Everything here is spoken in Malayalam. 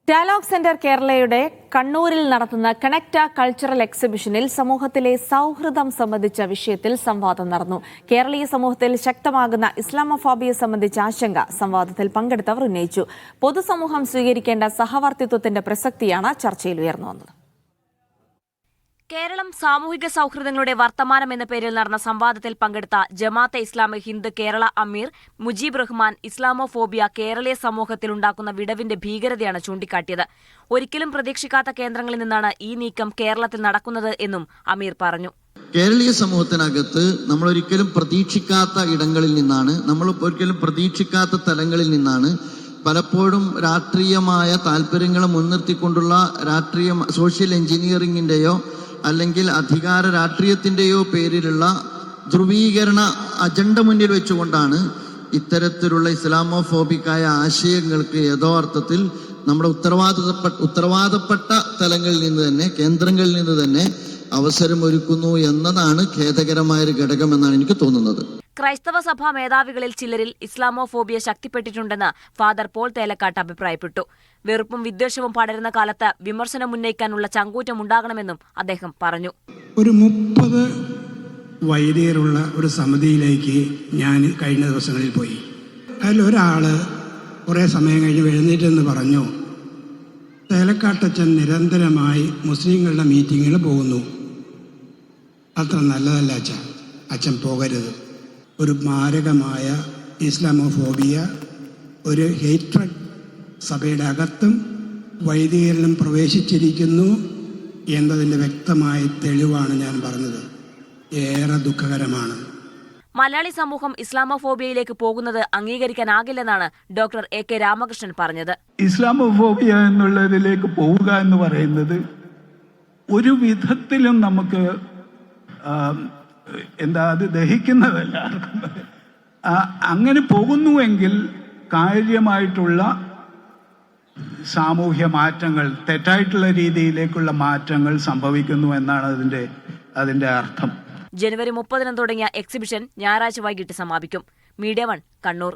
ഡയലോഗ് സെന്റർ കേരളയുടെ കണ്ണൂരിൽ നടത്തുന്ന കണക്റ്റ കൾച്ചറൽ എക്സിബിഷനിൽ സമൂഹത്തിലെ സൗഹൃദം സംബന്ധിച്ച വിഷയത്തിൽ സംവാദം നടന്നു. കേരളീയ സമൂഹത്തിൽ ശക്തമാകുന്ന ഇസ്ലാമോഫോബിയ സംബന്ധിച്ച ആശങ്ക സംവാദത്തിൽ പങ്കെടുത്തവർ ഉന്നയിച്ചു. പൊതുസമൂഹം സ്വീകരിക്കേണ്ട സഹവർത്തിത്വത്തിന്റെ പ്രസക്തിയാണ് ചർച്ചയിൽ ഉയർന്നു വന്നത്. കേരളം സാമൂഹിക സൗഹൃദങ്ങളുടെ വർത്തമാനം എന്ന പേരിൽ നടന്ന സംവാദത്തിൽ പങ്കെടുത്ത ജമാഅത്തെ ഇസ്ലാമി ഹിന്ദ് കേരള അമീർ മുജീബ് റഹ്മാൻ ഇസ്ലാമോഫോബിയ കേരളീയ സമൂഹത്തിൽ ഉണ്ടാക്കുന്ന വിടവിന്റെ ഭീകരതയാണ് ചൂണ്ടിക്കാട്ടിയത്. ഒരിക്കലും പ്രതീക്ഷിക്കാത്ത കേന്ദ്രങ്ങളിൽ നിന്നാണ് ഈ നീക്കം കേരളത്തിൽ നടക്കുന്നത് എന്നും അമീർ പറഞ്ഞു. കേരളീയ സമൂഹത്തിനകത്ത് നമ്മൾ ഒരിക്കലും പ്രതീക്ഷിക്കാത്ത ഇടങ്ങളിൽ നിന്നാണ്, നമ്മൾ ഒരിക്കലും പ്രതീക്ഷിക്കാത്ത തലങ്ങളിൽ നിന്നാണ് പലപ്പോഴും രാഷ്ട്രീയമായ താല്പര്യങ്ങളെ മുൻനിർത്തിക്കൊണ്ടുള്ള സോഷ്യൽ എഞ്ചിനീയറിംഗിന്റെയോ അല്ലെങ്കിൽ അധികാര രാഷ്ട്രീയത്തിന്റെയോ പേരിലുള്ള ധ്രുവീകരണ അജണ്ട മുന്നിൽ വെച്ചുകൊണ്ടാണ് ഇത്തരത്തിലുള്ള ഇസ്ലാമോഫോബിക്കായ ആശയങ്ങൾക്ക് യഥാർത്ഥത്തിൽ നമ്മുടെ ഉത്തരവാദപ്പെട്ട തലങ്ങളിൽ നിന്ന് തന്നെ, കേന്ദ്രങ്ങളിൽ നിന്ന് തന്നെ അവസരമൊരുക്കുന്നു എന്നതാണ് ഖേദകരമായൊരു ഘടകമെന്നാണ് എനിക്ക് തോന്നുന്നത്. ക്രൈസ്തവ സഭാ മേധാവികളിൽ ചിലരിൽ ഇസ്ലാമോഫോബിയ ശക്തിപ്പെട്ടിട്ടുണ്ടെന്ന് ഫാദർ പോൾ തേലക്കാട്ട് അഭിപ്രായപ്പെട്ടു. വെറുപ്പും വിദ്വേഷവും പടരുന്ന കാലത്ത് വിമർശനം ഉന്നയിക്കാനുള്ള ചങ്കൂറ്റം ഉണ്ടാകണമെന്നും അദ്ദേഹം പറഞ്ഞു. ഒരു 30 വൈദികരുള്ള ഒരു സമിതിയിലേക്ക് ഞാൻ കഴിഞ്ഞ ദിവസങ്ങളിൽ പോയി. അതിലൊരാള് കുറെ സമയം കഴിഞ്ഞ് എഴുന്നേറ്റെന്ന് പറഞ്ഞു, തേലക്കാട്ടച്ചൻ നിരന്തരമായി മുസ്ലിങ്ങളുടെ മീറ്റിങ്ങിൽ പോകുന്നു. അത്ര നല്ലതല്ല അച്ഛൻ പോകരുത്. ഒരു മാരകമായ ഇസ്ലാമോഫോബിയ, ഒരു ഹേറ്റ്രഡ് സഭയുടെ അകത്തും വൈദികരിലും പ്രവേശിച്ചിരിക്കുന്നു എന്നതിൻ്റെ വ്യക്തമായ തെളിവാണ് ഞാൻ പറഞ്ഞത്. ഏറെ ദുഃഖകരമാണ്. മലയാളി സമൂഹം ഇസ്ലാമോഫോബിയയിലേക്ക് പോകുന്നത് അംഗീകരിക്കാനാകില്ലെന്നാണ് ഡോക്ടർ AK രാമകൃഷ്ണൻ പറഞ്ഞത്. ഇസ്ലാമോഫോബിയ എന്നുള്ളതിലേക്ക് പോവുക എന്ന് പറയുന്നത് ഒരു വിധത്തിലും നമുക്ക് അത് ദഹിക്കുന്നതല്ല. അങ്ങനെ പോകുന്നുവെങ്കിൽ കാര്യമായിട്ടുള്ള സാമൂഹ്യ മാറ്റങ്ങൾ, തെറ്റായിട്ടുള്ള രീതിയിലേക്കുള്ള മാറ്റങ്ങൾ സംഭവിക്കുന്നു എന്നാണ് അതിന്റെ അർത്ഥം. ജനുവരി 30 തുടങ്ങിയ എക്സിബിഷൻ ഞായറാഴ്ച വൈകിട്ട് സമാപിക്കും. മീഡിയ 1 കണ്ണൂർ.